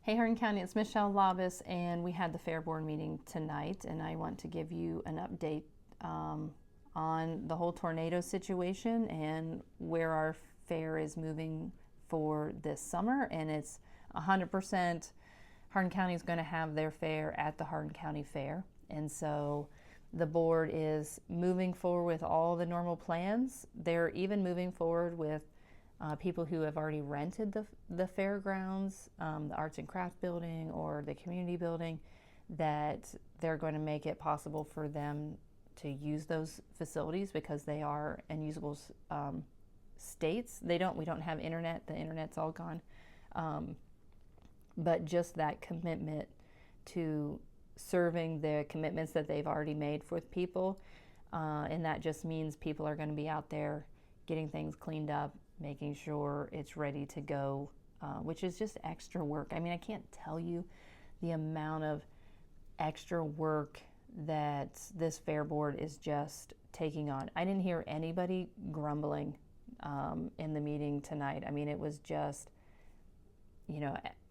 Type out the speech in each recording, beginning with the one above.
Hey Hardin County, it's Michelle Labus, and we had the Fair Board meeting tonight, and I want to give you an update on the whole tornado situation and where our fair is moving for this summer. And it's 100% Hardin County is going to have their fair at the Hardin County Fair. And so the board is moving forward with all the normal plans. They're even moving forward with people who have already rented the fairgrounds, the arts and craft building or the community building, that they're going to make it possible for them to use those facilities because they are unusable states. We don't have internet. The internet's all gone. But just that commitment to serving the commitments that they've already made for people. And that just means people are going to be out there getting things cleaned up, making sure it's ready to go, which is just extra work. I mean, I can't tell you the amount of extra work that this fair board is just taking on. I didn't hear anybody grumbling in the meeting tonight. I mean, it was just,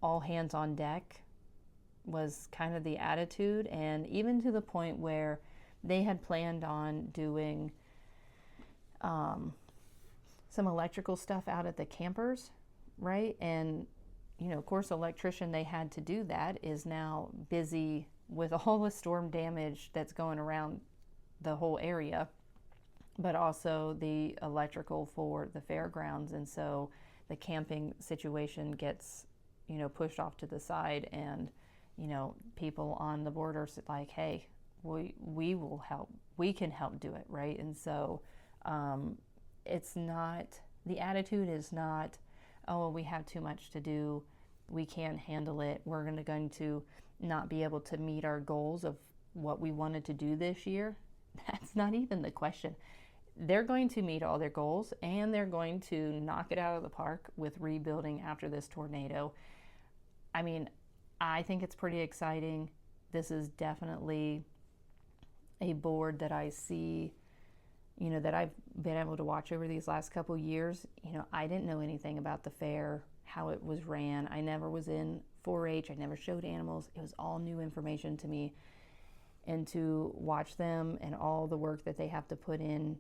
all hands on deck was kind of the attitude, and even to the point where they had planned on doing some electrical stuff out at the campers, right? And, of course, the electrician they had to do that is now busy with all the storm damage that's going around the whole area, but also the electrical for the fairgrounds. And so the camping situation gets, pushed off to the side, and, people on the board are like, hey, we will help. We can help do it, right? And so it's not, the attitude is not, oh, we have too much to do, we can't handle it, we're going to not be able to meet our goals of what we wanted to do this year. That's not even the question. They're going to meet all their goals, and they're going to knock it out of the park with rebuilding after this tornado. I mean, I think it's pretty exciting. This is definitely a board that I see, that I've been able to watch over these last couple years. I didn't know anything about the fair, how it was ran. I never was in 4-H. I never showed animals. It was all new information to me. And to watch them and all the work that they have to put in,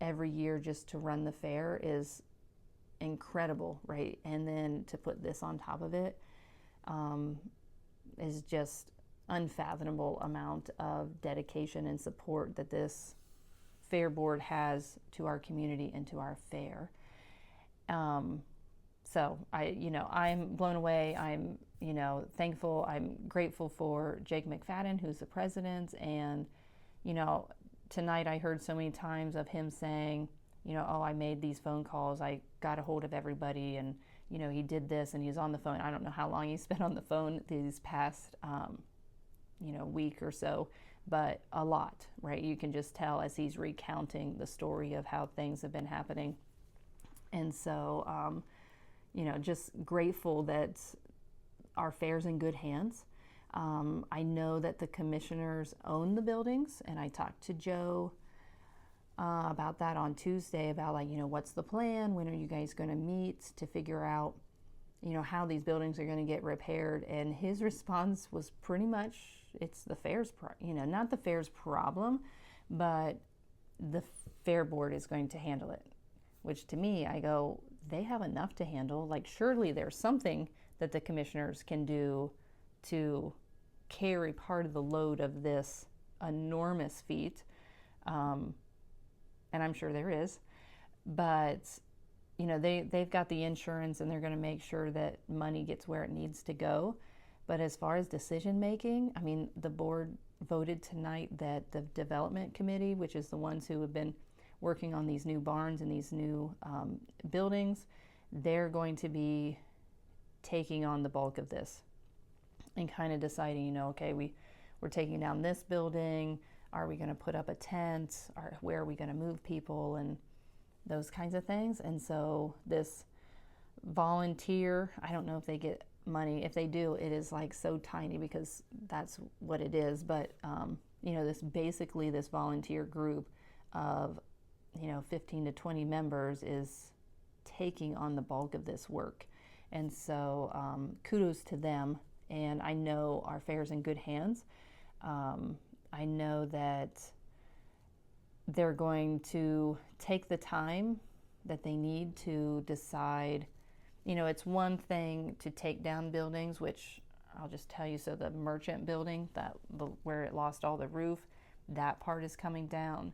every year just to run the fair is incredible, right? And then to put this on top of it is just unfathomable amount of dedication and support that this fair board has to our community and to our fair. So I'm blown away. I'm, thankful. I'm grateful for Jake McFadden, who's the president. And, tonight I heard so many times of him saying, oh, I made these phone calls. I got a hold of everybody, and, he did this, and he was on the phone. I don't know how long he spent on the phone these past, week or so, but a lot, right? You can just tell as he's recounting the story of how things have been happening. And so, just grateful that our fair's in good hands. I know that the commissioners own the buildings, and I talked to Joe about that on Tuesday, about what's the plan? When are you guys going to meet to figure out, how these buildings are going to get repaired? And his response was pretty much, it's the fair's, not the fair's problem, but the fair board is going to handle it. Which to me, I go, they have enough to handle. Like, surely there's something that the commissioners can do to carry part of the load of this enormous feat. And I'm sure there is, but they've got the insurance, and they're going to make sure that money gets where it needs to go. But as far as decision making, I mean, the board voted tonight that the development committee, which is the ones who have been working on these new barns and these new buildings, they're going to be taking on the bulk of this and kind of deciding, okay, we're taking down this building. Are we going to put up a tent? Or where are we going to move people? And those kinds of things. And so this volunteer, I don't know if they get money. If they do, it is like so tiny because that's what it is. But, this volunteer group of, 15 to 20 members is taking on the bulk of this work. And so kudos to them. And I know our fair's in good hands. I know that they're going to take the time that they need to decide. You know, it's one thing to take down buildings, which I'll just tell you, so the merchant building, where it lost all the roof, that part is coming down.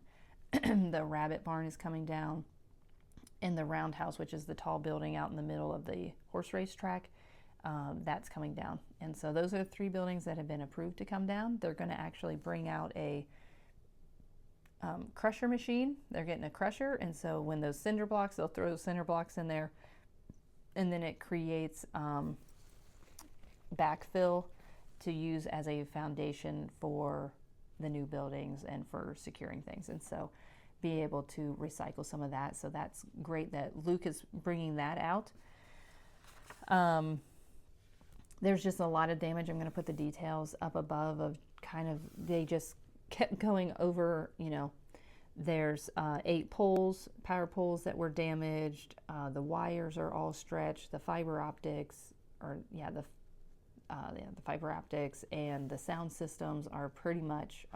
The rabbit barn is coming down. And the roundhouse, which is the tall building out in the middle of the horse race track, that's coming down. And so those are the 3 buildings that have been approved to come down. They're going to actually bring out a crusher machine. They're getting a crusher, and so when those cinder blocks, they'll throw those cinder blocks in there, and then it creates backfill to use as a foundation for the new buildings and for securing things. And so be able to recycle some of that. So that's great that Luke is bringing that out. There's just a lot of damage. I'm going to put the details up above of kind of, they just kept going over, you know, there's 8 poles, power poles that were damaged. The wires are all stretched. The fiber optics, the fiber optics and the sound systems are pretty much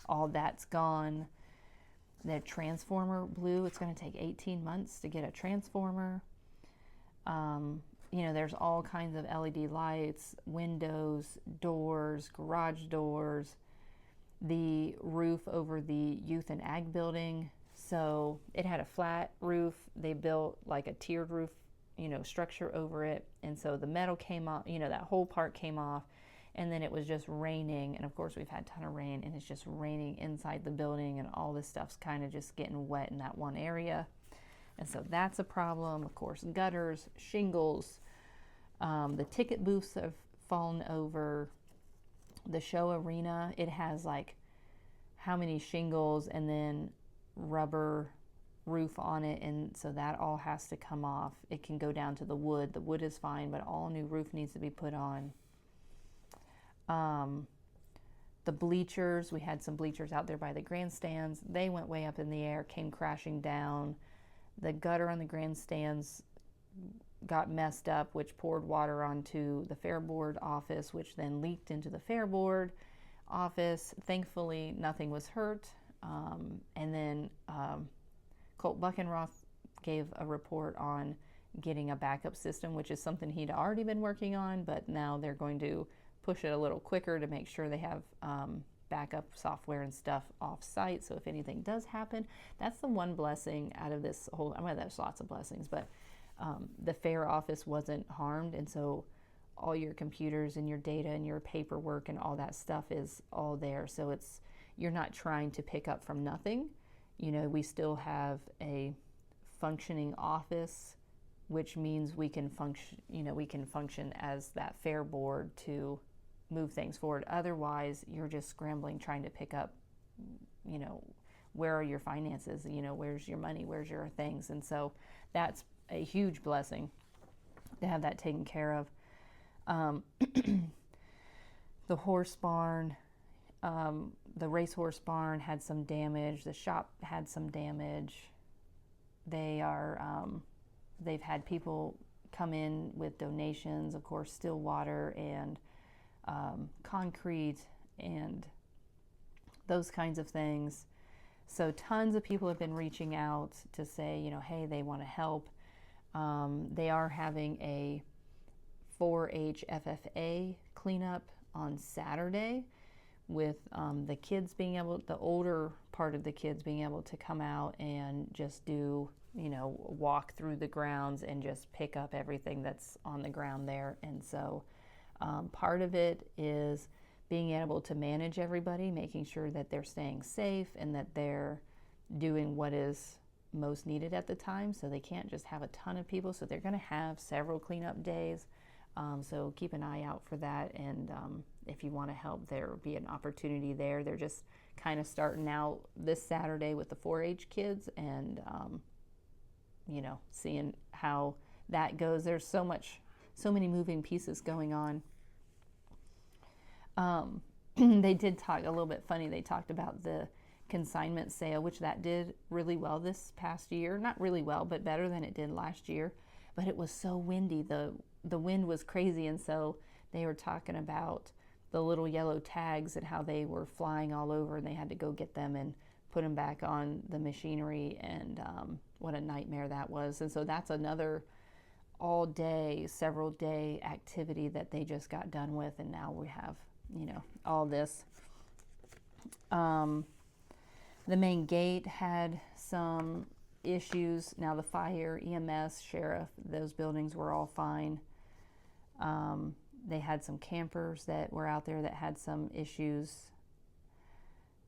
all that's gone. The transformer blew. It's going to take 18 months to get a transformer. You know, there's all kinds of LED lights, windows, doors, garage doors, the roof over the youth and ag building. So it had a flat roof. They built like a tiered roof, you know, structure over it. And so the metal came off, you know, that whole part came off. And then it was just raining. And of course we've had a ton of rain, and it's just raining inside the building, and all this stuff's kind of just getting wet in that one area. And so that's a problem. Of course, gutters, shingles, the ticket booths have fallen over. The show arena, it has like how many shingles and then rubber roof on it, and so that all has to come off. It can go down to the wood. The wood is fine, but all new roof needs to be put on. The bleachers, we had some bleachers out there by the grandstands. They went way up in the air, came crashing down. The gutter on the grandstands got messed up, which poured water onto the Fair Board office, which then leaked into the Fair Board office. Thankfully, nothing was hurt. And then Colt Buckenroth gave a report on getting a backup system, which is something he'd already been working on, but now they're going to push it a little quicker to make sure they have backup software and stuff off site. So if anything does happen, that's the one blessing out of this whole, I mean, there's lots of blessings, but the fair office wasn't harmed. And so all your computers and your data and your paperwork and all that stuff is all there. So it's, you're not trying to pick up from nothing. You know, we still have a functioning office, which means we can function, you know, we can function as that fair board to move things forward. Otherwise, you're just scrambling, trying to pick up, you know, where are your finances? You know, where's your money? Where's your things? And so that's a huge blessing to have that taken care of. The horse barn, the racehorse barn had some damage. The shop had some damage. They are, they've had people come in with donations, of course, still water and concrete and those kinds of things. So tons of people have been reaching out to say, you know, hey, they want to help. They are having a 4-H FFA cleanup on Saturday with the kids being able, the older part of the kids being able to come out and just do, you know, walk through the grounds and just pick up everything that's on the ground there. And so part of it is being able to manage everybody, making sure that they're staying safe and that they're doing what is most needed at the time. So they can't just have a ton of people. So they're going to have several cleanup days. So keep an eye out for that. And if you want to help, there will be an opportunity there. They're just kind of starting out this Saturday with the 4-H kids and, you know, seeing how that goes. There's so many moving pieces going on. They did talk a little bit funny. They talked about the consignment sale, which that did really well this past year. Not really well, but better than it did last year. but it was so windy. The wind was crazy, and so they were talking about the little yellow tags and how they were flying all over, and they had to go get them and put them back on the machinery, and what a nightmare that was. And so that's another all day, several day activity that they just got done with, and now we have, all this. The main gate had some issues. Now the fire, EMS, sheriff, those buildings were all fine. They had some campers that were out there that had some issues.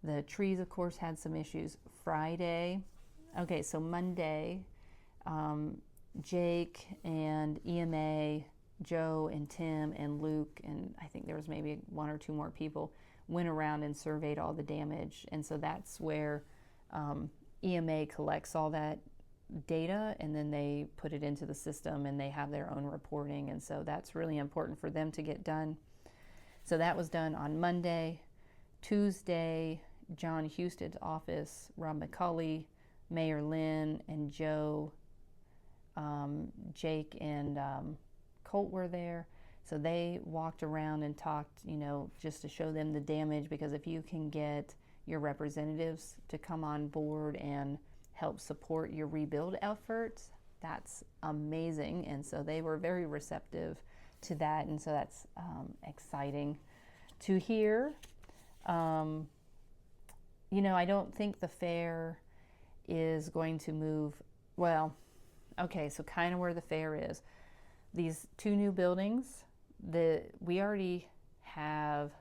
The trees, of course, had some issues. Friday, okay, so Monday, Jake and EMA, Joe and Tim and Luke, and I think there was maybe one or two more people, went around and surveyed all the damage. And so that's where EMA collects all that data, and then they put it into the system, and they have their own reporting. And so that's really important for them to get done. So that was done on Monday. Tuesday, John Houston's office, Rob McCulley, Mayor Lynn, and Joe, Jake and Colt were there. So they walked around and talked, just to show them the damage, because if you can get your representatives to come on board and help support your rebuild efforts, that's amazing. And so they were very receptive to that, and so that's exciting to hear. I don't think the fair is going to move, well, okay, so kind of where the fair is. These two new buildings, we already have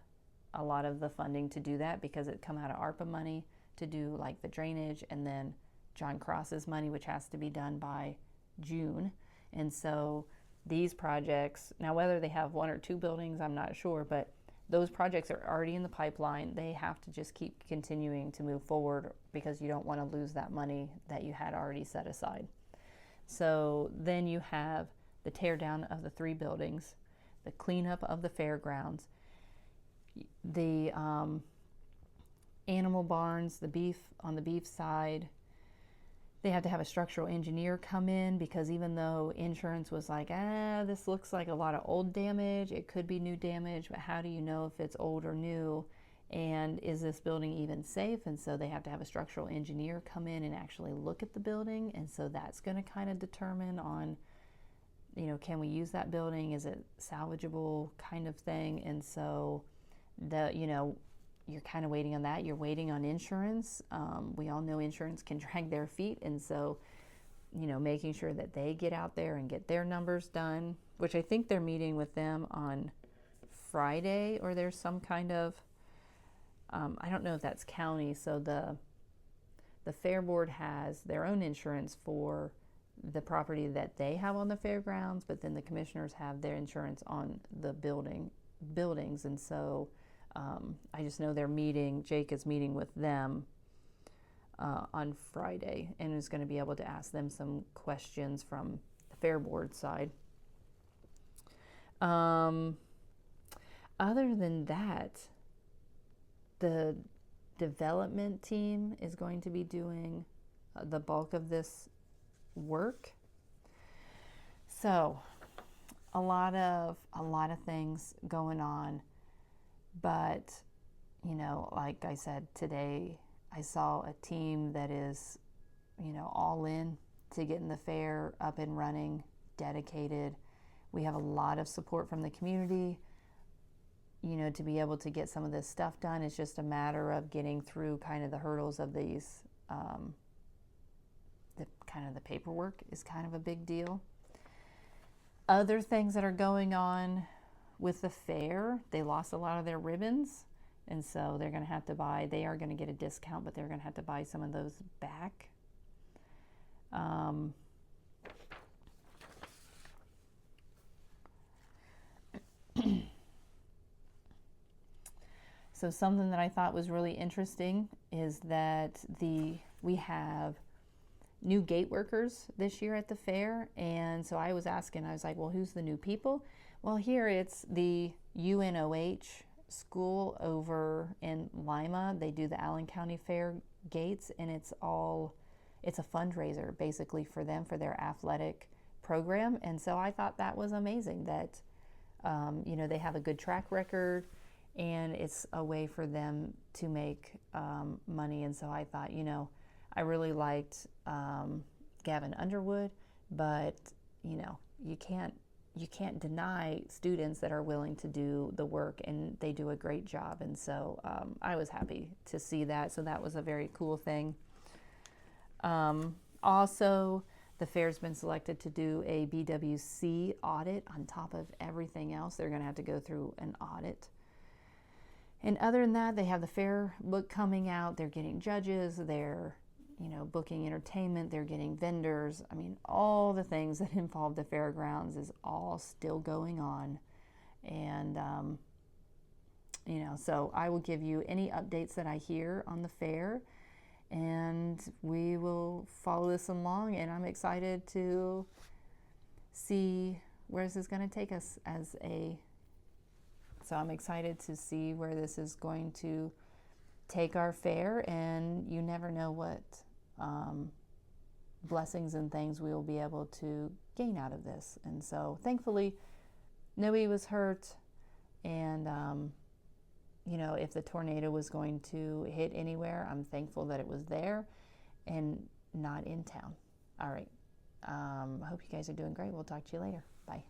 a lot of the funding to do that, because it come out of ARPA money to do like the drainage, and then John Cross's money, which has to be done by June. And so these projects, now whether they have one or two buildings, I'm not sure, but those projects are already in the pipeline. They have to just keep continuing to move forward, because you don't want to lose that money that you had already set aside. So then you have the tear down of the three buildings, the cleanup of the fairgrounds, the animal barns, the beef on the beef side. They have to have a structural engineer come in, because even though insurance was like, this looks like a lot of old damage, it could be new damage, but how do you know if it's old or new? And is this building even safe? And so they have to have a structural engineer come in and actually look at the building. And so that's going to kind of determine on, can we use that building? Is it salvageable kind of thing? And so you're kind of waiting on that. You're waiting on insurance. We all know insurance can drag their feet. And so, making sure that they get out there and get their numbers done, which I think they're meeting with them on Friday, or there's some kind of, I don't know if that's county. So the Fair Board has their own insurance for the property that they have on the fairgrounds, but then the commissioners have their insurance on the buildings. And so I just know they're meeting, Jake is meeting with them on Friday, and is going to be able to ask them some questions from the Fair Board side. Other than that, the development team is going to be doing the bulk of this work. So a lot of things going on. But, like I said, today I saw a team that is, all in to getting the fair up and running, dedicated. We have a lot of support from the community, to be able to get some of this stuff done. It's just a matter of getting through kind of the hurdles of these, the paperwork is kind of a big deal. Other things that are going on with the fair, they lost a lot of their ribbons, and so they're going to have to buy, they are going to get a discount, but they're going to have to buy some of those back. So something that I thought was really interesting is that we have new gate workers this year at the fair, and so I was like, well, who's the new people? Well, here it's the UNOH school over in Lima. They do the Allen County Fair gates, and it's a fundraiser basically for them, for their athletic program. And so I thought that was amazing that, you know, they have a good track record and it's a way for them to make money. And so I thought, you know, I really liked Gavin Underwood, but, you know, you can't deny students that are willing to do the work, and they do a great job. And so I was happy to see that. So that was a very cool thing. Also, the fair's been selected to do a BWC audit on top of everything else. They're going to have to go through an audit. And other than that, they have the fair book coming out. They're getting judges. They're, you know, booking entertainment. They're getting vendors. I mean, all the things that involve the fairgrounds is all still going on. And, you know, so I will give you any updates that I hear on the fair, and we will follow this along. And I'm excited to see where this is going to take us so I'm excited to see where this is going to take our fair, and you never know what blessings and things we will be able to gain out of this. And so thankfully nobody was hurt, and you know, if the tornado was going to hit anywhere, I'm thankful that it was there and not in town. All right, I hope you guys are doing great. We'll talk to you later. Bye.